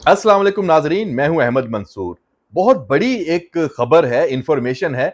अस्सलाम वालेकुम नाजरीन, मैं हूं अहमद मंसूर। बहुत बड़ी एक खबर है, इंफॉर्मेशन है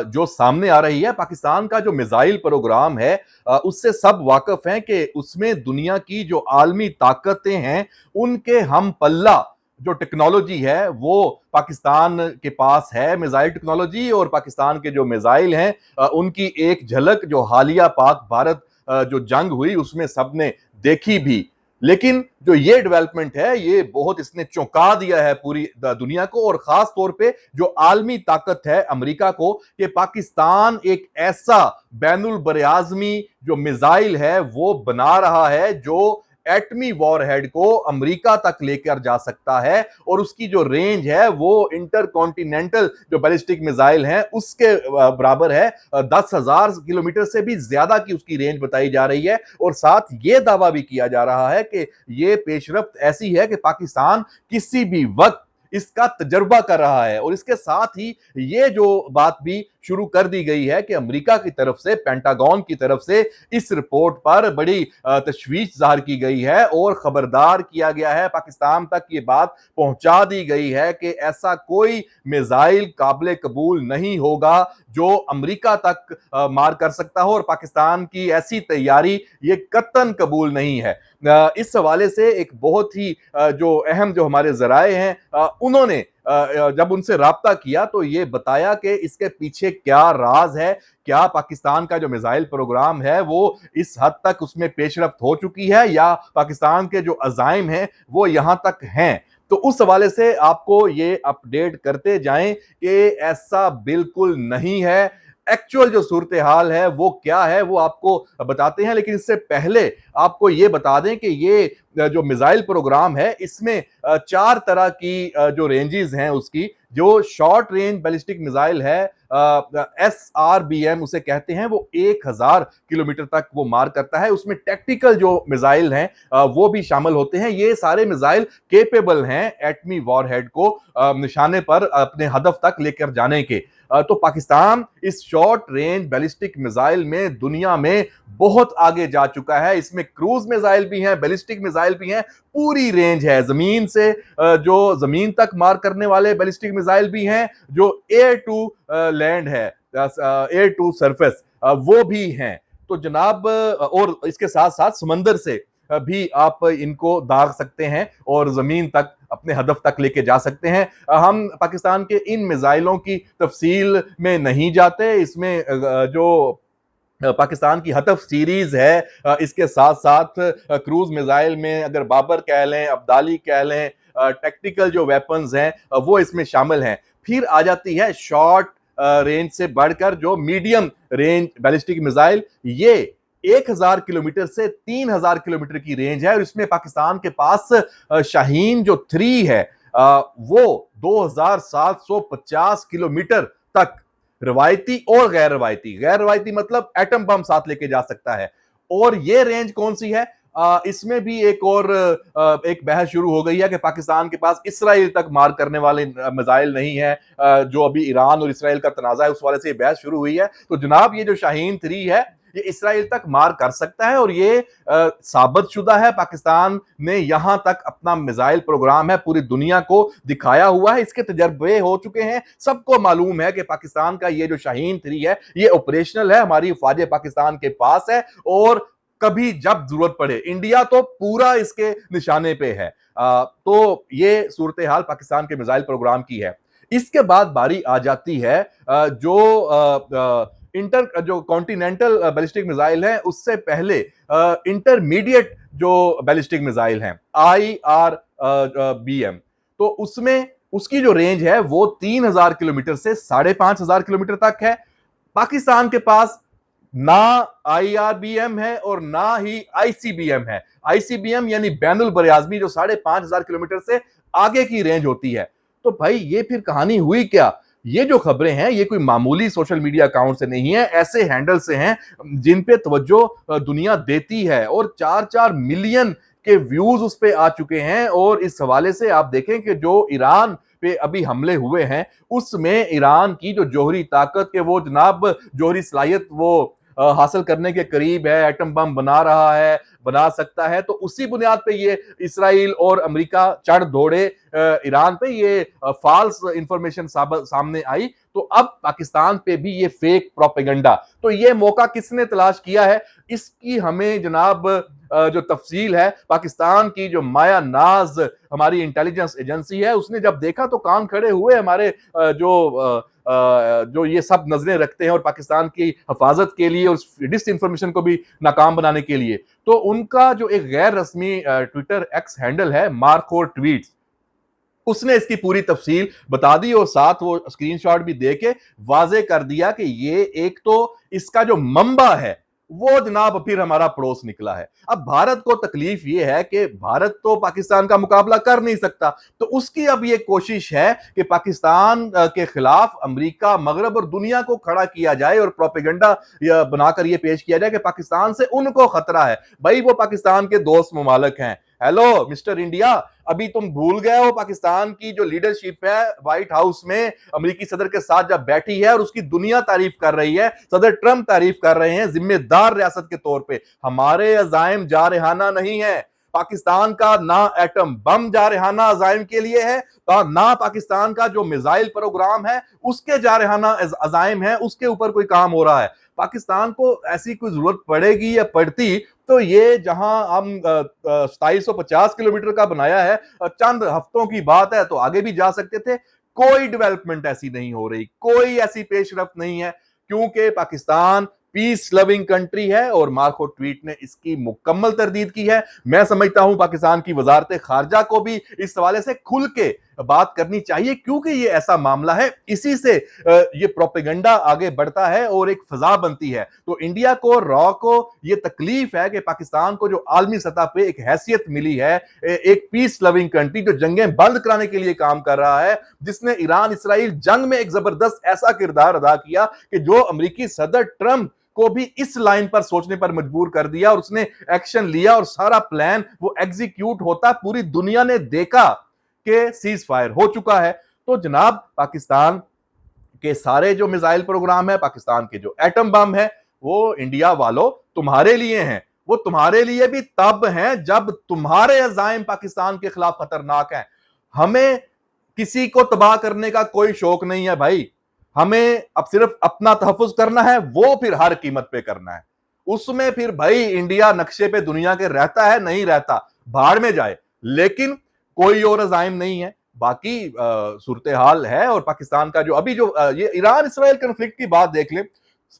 जो सामने आ रही है। पाकिस्तान का जो मिसाइल प्रोग्राम है, उससे सब वाकिफ हैं कि उसमें दुनिया की जो आलमी ताकतें हैं उनके हम पल्ला जो टेक्नोलॉजी है वो पाकिस्तान के पास है, मिसाइल टेक्नोलॉजी। और पाकिस्तान के जो मिसाइल हैं उनकी एक झलक जो हालिया पाक भारत जो जंग हुई उसमें सबने देखी भी। लेकिन जो ये डेवलपमेंट है ये बहुत इसने चौंका दिया है पूरी दुनिया को, और खास तौर पे जो आलमी ताकत है अमेरिका को, कि पाकिस्तान एक ऐसा बैनुल बरआज़मी जो मिसाइल है वो बना रहा है जो एटमी वॉरहेड को अमेरिका तक लेकर जा सकता है। और उसकी जो रेंज है वो इंटर कॉन्टिनेंटल जो बैलिस्टिक मिसाइल है उसके बराबर है। 10,000 किलोमीटर से भी ज्यादा की उसकी रेंज बताई जा रही है। और साथ ये दावा भी किया जा रहा है कि ये पेशरफ्त ऐसी है कि पाकिस्तान किसी भी वक्त इसका तजर्बा कर रहा है। और इसके साथ ही ये जो बात भी शुरू कर दी गई है कि अमेरिका की तरफ से, पेंटागन की तरफ से इस रिपोर्ट पर बड़ी तशवीश जाहिर की गई है और खबरदार किया गया है, पाकिस्तान तक ये बात पहुंचा दी गई है कि ऐसा कोई मिसाइल काबिल कबूल नहीं होगा जो अमेरिका तक मार कर सकता हो। और पाकिस्तान की ऐसी तैयारी ये कतन कबूल नहीं है। इस हवाले से एक बहुत ही जो अहम जो हमारे जराए हैं उन्होंने जब उनसे राब्ता किया तो ये बताया कि इसके पीछे क्या राज है, क्या पाकिस्तान का जो मिसाइल प्रोग्राम है वो इस हद तक उसमें पेशरफ्त हो चुकी है या पाकिस्तान के जो अज़ाइम हैं वो यहां तक हैं। तो उस हवाले से आपको ये अपडेट करते जाएं कि ऐसा बिल्कुल नहीं है। एक्चुअल जो सूरत हाल है वो क्या है वो आपको बताते हैं, लेकिन इससे पहले आपको ये बता दें कि ये जो मिसाइल प्रोग्राम है इसमें चार तरह की जो रेंजेस हैं उसकी। जो शॉर्ट रेंज बैलिस्टिक मिसाइल है SRBM उसे कहते हैं, वो 1,000 किलोमीटर तक वो मार करता है। उसमें टैक्टिकल जो मिसाइल हैं वो भी शामिल होते हैं। ये सारे मिसाइल केपेबल हैं एटमी वॉरहेड को निशाने पर अपने हदफ तक लेकर जाने के। तो पाकिस्तान इस शॉर्ट रेंज बैलिस्टिक मिसाइल में दुनिया में बहुत आगे जा चुका है। इसमें क्रूज मिसाइल भी हैं, बैलिस्टिक मिसाइल भी हैं, पूरी रेंज है। जमीन से जो जमीन तक मार करने वाले बैलिस्टिक मिसाइल भी हैं, जो एयर टू लैंड है, एयर टू सरफेस, वो भी हैं। तो जनाब और इसके साथ साथ समंदर से भी आप इनको दाग सकते हैं और जमीन तक अपने हदफ तक लेके जा सकते हैं। हम पाकिस्तान के इन मिसाइलों की तफसील में नहीं जाते। इसमें जो पाकिस्तान की हतफ सीरीज है, इसके साथ साथ क्रूज मिसाइल में अगर बाबर कह लें, अब्दाली कह लें, टेक्टिकल जो वेपन्स हैं वो इसमें शामिल हैं। फिर आ जाती है शॉर्ट रेंज से बढ़कर जो मीडियम रेंज बैलिस्टिक मिसाइल। ये 1,000 किलोमीटर से 3,000 किलोमीटर की रेंज है। और इसमें पाकिस्तान के पास शाहीन जो 3 है वो 2,750 किलोमीटर तक रवायती और गैर रवायती, गैर रवायती मतलब एटम बम साथ लेके जा सकता है। और ये रेंज कौन सी है? इसमें भी एक और एक बहस शुरू हो गई है कि पाकिस्तान के पास इसराइल तक मार करने वाले मिसाइल नहीं है। जो अभी ईरान और इसराइल का तनाजा है उस वाले से बहस शुरू हुई है। तो जनाब ये जो शाहीन 3 है ये इसराइल तक मार कर सकता है और ये साबित शुदा है। पाकिस्तान ने यहां तक अपना मिसाइल प्रोग्राम है पूरी दुनिया को दिखाया हुआ है, इसके तजर्बे हो चुके हैं। सबको मालूम है कि पाकिस्तान का ये जो शाहीन 3 है ये ऑपरेशनल है, हमारी फौजें पाकिस्तान के पास है और कभी जब जरूरत पड़े इंडिया तो पूरा इसके निशाने पे है। तो ये सूरत हाल पाकिस्तान के मिसाइल प्रोग्राम की है। इसके बाद बारी आ जाती है जो इंटर जो कॉन्टिनेंटल बैलिस्टिक मिसाइल है उससे पहले इंटरमीडिएट जो बैलिस्टिक मिसाइल हैं IRBM। तो उसमें उसकी जो रेंज है वो 3,000 किलोमीटर से 5,500 किलोमीटर तक है। पाकिस्तान के पास ना IRBM है और ना ही ICBM है। ICBM यानी बैनुल बरआज़मी जो 5,500 किलोमीटर से आगे की रेंज होती है। तो भाई ये फिर कहानी हुई क्या? ये जो खबरें हैं ये कोई मामूली सोशल मीडिया अकाउंट से नहीं है, ऐसे हैंडल से हैं जिन पे तवज्जो दुनिया देती है और 4-4 मिलियन के व्यूज उस पे आ चुके हैं। और इस हवाले से आप देखें कि जो ईरान पे अभी हमले हुए हैं उसमें ईरान की जो जौहरी ताकत के वो जनाब जौहरी सलाहियत वो हासिल करने के करीब है, एटम बम बना रहा है, बना सकता है, तो उसी बुनियाद पे ये इसराइल और अमेरिका चढ़ दौड़े ईरान पे, ये फाल्स इंफॉर्मेशन सामने आई, तो अब पाकिस्तान पे भी ये फेक प्रोपेगेंडा। तो ये मौका किसने तलाश किया है, इसकी हमें जनाब जो तफसील है, पाकिस्तान की जो माया नाज हमारी इंटेलिजेंस एजेंसी है, उसने जब देखा तो कान खड़े हुए हमारे जो ये सब नजरें रखते हैं और पाकिस्तान की हिफाजत के लिए और डिस इंफॉर्मेशन को भी नाकाम बनाने के लिए। तो उनका जो एक गैर रस्मी ट्विटर एक्स हैंडल है, मार्को ट्वीट्स, उसने इसकी पूरी तफसील बता दी और साथ वो स्क्रीनशॉट भी दे के वाजे कर दिया कि ये एक तो इसका जो मंबा है वो जनाब फिर हमारा पड़ोस निकला है। अब भारत को तकलीफ ये है कि भारत तो पाकिस्तान का मुकाबला कर नहीं सकता, तो उसकी अब ये कोशिश है कि पाकिस्तान के खिलाफ अमेरिका, मगरब और दुनिया को खड़ा किया जाए और प्रोपेगेंडा बनाकर ये पेश किया जाए कि पाकिस्तान से उनको खतरा है। भाई वो पाकिस्तान के दोस्त ममालिक हैं। हेलो मिस्टर इंडिया, अभी तुम भूल गए हो पाकिस्तान की जो लीडरशिप है व्हाइट हाउस में अमेरिकी सदर के साथ जब बैठी है और उसकी दुनिया तारीफ कर रही है, सदर ट्रंप तारीफ कर रहे हैं जिम्मेदार रियासत के तौर पे। हमारे अजाइम जारहाना नहीं है, पाकिस्तान का ना एटम बम जारहाना अजाइम के लिए है, ना पाकिस्तान का जो मिसाइल प्रोग्राम है उसके जारहाना अजाइम है, उसके ऊपर कोई काम हो रहा है। पाकिस्तान को ऐसी कोई जरूरत पड़ेगी या पड़ती तो ये जहां हम 2750 किलोमीटर का बनाया है, चंद हफ्तों की बात है तो आगे भी जा सकते थे। कोई डेवलपमेंट ऐसी नहीं हो रही, कोई ऐसी पेशरफ्त नहीं है, क्योंकि पाकिस्तान पीस लविंग कंट्री है और मार्को ट्वीट ने इसकी मुकम्मल तरदीद की है। मैं समझता हूं पाकिस्तान की वजारत खारजा को भी इस हवाले से खुल के बात करनी चाहिए, क्योंकि ये ऐसा मामला है, इसी से ये प्रोपेगेंडा आगे बढ़ता है और एक फजा बनती है। तो इंडिया को, रॉ को ये तकलीफ है कि पाकिस्तान को जो आलमी सतह पे एक हैसियत मिली है, एक पीस लविंग कंट्री जो जंगें बंद कराने के लिए काम कर रहा है, जिसने ईरान इसराइल जंग में एक जबरदस्त ऐसा किरदार अदा किया कि जो अमेरिकी सदर ट्रंप को भी इस लाइन पर सोचने पर मजबूर कर दिया और उसने एक्शन लिया और सारा प्लान वो एग्जीक्यूट होता पूरी दुनिया ने देखा कि सीज फायर हो चुका है। तो जनाब पाकिस्तान के सारे जो मिसाइल प्रोग्राम है, पाकिस्तान के जो एटम बम है, वो इंडिया वालों तुम्हारे लिए हैं। वो तुम्हारे लिए भी तब हैं जब तुम्हारे अजाइम पाकिस्तान के खिलाफ खतरनाक हैं। हमें किसी को तबाह करने का कोई शौक नहीं है भाई, हमें अब सिर्फ अपना तहफ्फुज करना है, वो फिर हर कीमत पे करना है। उसमें फिर भाई इंडिया नक्शे पे दुनिया के रहता है नहीं रहता, भाड़ में जाए, लेकिन कोई और अजाइम नहीं है। बाकी सूरत हाल है और पाकिस्तान का जो अभी जो ये ईरान इसराइल कन्फ्लिक्ट की बात देख ले,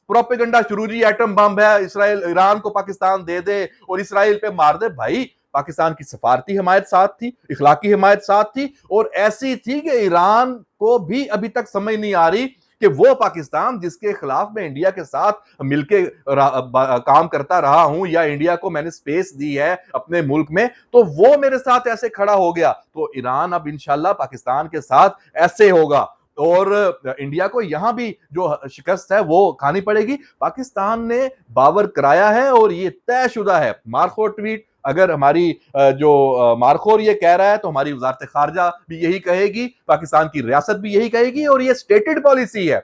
प्रोपेगेंडा शुरू जी, एटम बम है, इसराइल ईरान को पाकिस्तान दे दे और इसराइल पे मार दे। भाई पाकिस्तान की सफारती हिमायत साथ थी, इखलाकी हिमायत साथ थी और ऐसी थी कि ईरान को भी अभी तक समझ नहीं आ रही कि वो पाकिस्तान जिसके खिलाफ मैं इंडिया के साथ मिलके काम करता रहा हूं या इंडिया को मैंने स्पेस दी है अपने मुल्क में, तो वो मेरे साथ ऐसे खड़ा हो गया, तो ईरान अब इंशाल्लाह पाकिस्तान के साथ ऐसे होगा और इंडिया को यहां भी जो शिकस्त है वो खानी पड़ेगी। पाकिस्तान ने बावर कराया है और ये तयशुदा है। मार्को ट्वीट अगर हमारी जो मार्कोर ये कह रहा है तो हमारी वजारत खारजा भी यही कहेगी, पाकिस्तान की रियासत भी यही कहेगी और ये स्टेटेड पॉलिसी है,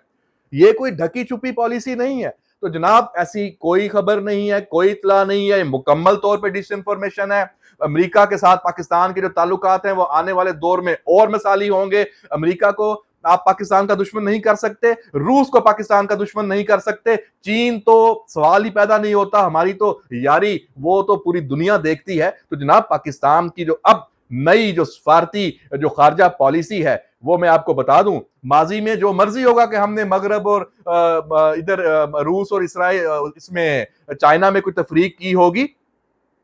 ये कोई ढकी छुपी पॉलिसी नहीं है। तो जनाब ऐसी कोई खबर नहीं है, कोई इतला नहीं है, मुकम्मल तौर पे डिसइंफॉर्मेशन है। अमेरिका के साथ पाकिस्तान के जो ताल्लुकात हैं वो आने वाले दौर में और मिसाली होंगे। अमेरिका को आप पाकिस्तान का दुश्मन नहीं कर सकते, रूस को पाकिस्तान का दुश्मन नहीं कर सकते, चीन तो सवाल ही पैदा नहीं होता, हमारी तो यारी वो तो पूरी दुनिया देखती है। तो जनाब पाकिस्तान की जो अब नई जो सफारती जो खारजा पॉलिसी है वो मैं आपको बता दूं, माजी में जो मर्जी होगा कि हमने मगरब और इधर रूस और इसराइल इसमें चाइना में कोई तफरीक की होगी,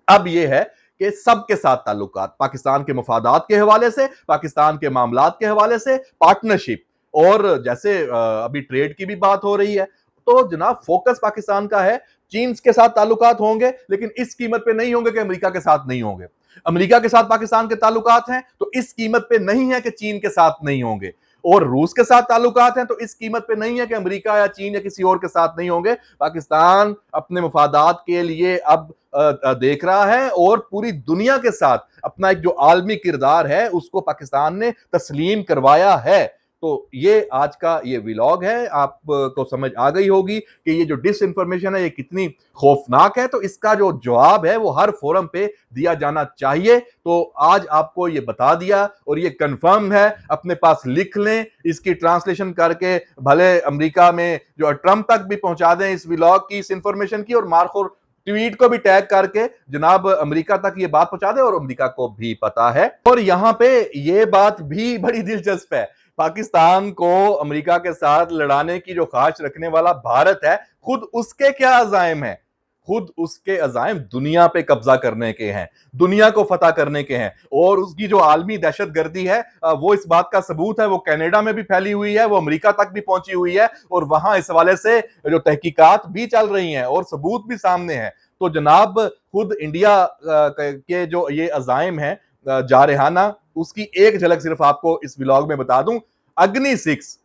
अब ये है कि सबके साथ ताल्लुकात, पाकिस्तान के मफादात के हवाले से, पाकिस्तान के मामलात के हवाले से पार्टनरशिप, और जैसे अभी ट्रेड की भी बात हो रही है, तो जनाब फोकस पाकिस्तान का है। चीन के साथ ताल्लुकात होंगे लेकिन इस कीमत पे नहीं होंगे कि अमेरिका के साथ नहीं होंगे। अमेरिका के साथ पाकिस्तान के ताल्लुकात हैं तो इस कीमत पे नहीं है कि चीन के साथ नहीं होंगे, और रूस के साथ ताल्लुकात हैं तो इस कीमत पे नहीं है कि अमेरिका या चीन या किसी और के साथ नहीं होंगे। पाकिस्तान अपने मफादात के लिए अब देख रहा है और पूरी दुनिया के साथ अपना एक जो आलमी किरदार है उसको पाकिस्तान ने तस्लीम करवाया है। तो ये आज का ये व्लॉग है, आपको समझ आ गई होगी कि ये जो डिस इंफॉर्मेशन है ये कितनी खौफनाक है। तो इसका जो जवाब है वो हर फोरम पे दिया जाना चाहिए। तो आज आपको ये बता दिया और ये कंफर्म है, अपने पास लिख लें, इसकी ट्रांसलेशन करके भले अमेरिका में जो ट्रंप तक भी पहुंचा दें इस व्लॉग की, इस इंफॉर्मेशन की, और मार्को ट्वीट को भी टैग करके जनाब अमेरिका तक ये बात पहुंचा दे, और अमेरिका को भी पता है। और यहां पे ये बात भी बड़ी दिलचस्प है, पाकिस्तान को अमेरिका के साथ लड़ाने की जो ख्वाहिश रखने वाला भारत है, खुद उसके क्या अज़ाइम है? खुद उसके अज़ाइम दुनिया पे कब्जा करने के हैं, दुनिया को फतह करने के हैं। और उसकी जो आलमी दहशतगर्दी है वो इस बात का सबूत है, वो कनाडा में भी फैली हुई है, वो अमेरिका तक भी पहुंची हुई है, और वहां इस हवाले से जो तहकीकात भी चल रही हैं और सबूत भी सामने हैं। तो जनाब खुद इंडिया के जो ये अज़ाइम हैं जारहाना, उसकी एक झलक सिर्फ आपको इस व्लॉग में बता दूं। अग्नि 6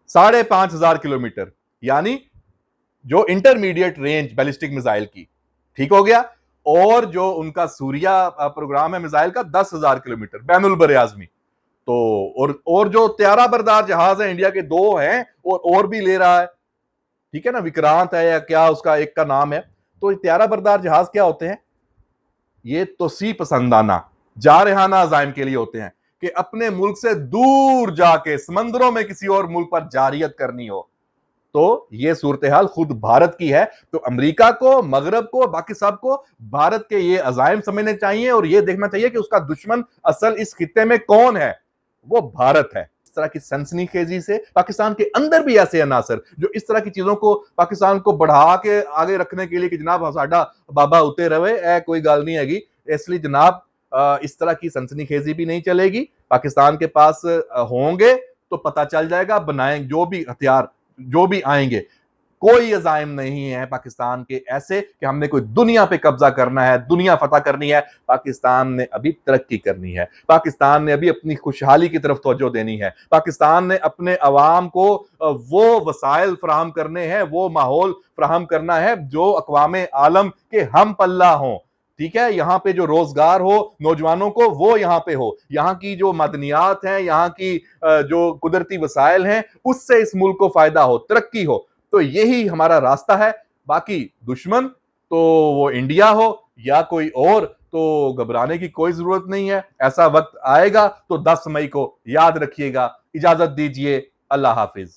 5,500 किलोमीटर, यानी जो इंटरमीडिएट रेंज बैलिस्टिक मिसाइल की, ठीक हो गया। और जो उनका सूर्या प्रोग्राम है मिसाइल का, 10,000 किलोमीटर बैनुल बर आजमी। तो और जो त्यारा बरदार जहाज है, इंडिया के 2 हैं, और भी ले रहा है, ठीक है ना, विक्रांत है या क्या उसका एक का नाम है। तो त्यारा बरदार जहाज क्या होते हैं? ये तोसी पसंदाना जारहाना अज़ाइम के लिए होते हैं कि अपने मुल्क से दूर जाके समंदरों में किसी और मुल्क पर जारियत करनी हो। तो ये सूरत हाल खुद भारत की है। तो अमेरिका को, मगरब को, बाकी सबको भारत के ये अज़ाइम समझने चाहिए और ये देखना चाहिए कि उसका दुश्मन असल इस खित्ते में कौन है, वो भारत है। इस तरह की सनसनीखेजी से पाकिस्तान के अंदर भी ऐसे अनासर जो इस तरह की चीजों को पाकिस्तान को बढ़ा के आगे रखने के लिए कि जनाब साडा बाबा उते रहे, कोई गल नहीं हैगी। इसलिए जनाब इस तरह की सनसनीखेजी भी नहीं चलेगी। पाकिस्तान के पास होंगे तो पता चल जाएगा, बनाएं जो भी हथियार जो भी आएंगे, कोई अज़ाइम नहीं है पाकिस्तान के ऐसे कि हमने कोई दुनिया पे कब्जा करना है, दुनिया फतह करनी है। पाकिस्तान ने अभी तरक्की करनी है, पाकिस्तान ने अभी अपनी खुशहाली की तरफ तवज्जो देनी है, पाकिस्तान ने अपने अवाम को वो वसाइल फराहम करने हैं, वो माहौल फराहम करना है जो अक़वामे आलम के हम पल्ला हों। ठीक है, यहाँ पे जो रोजगार हो नौजवानों को, वो यहाँ पे हो, यहाँ की जो मदनियात हैं, यहाँ की जो कुदरती वसाइल हैं, उससे इस मुल्क को फायदा हो, तरक्की हो। तो यही हमारा रास्ता है। बाकी दुश्मन तो वो इंडिया हो या कोई और, तो घबराने की कोई जरूरत नहीं है। ऐसा वक्त आएगा तो 10 मई को याद रखिएगा। इजाजत दीजिए, अल्लाह हाफिज।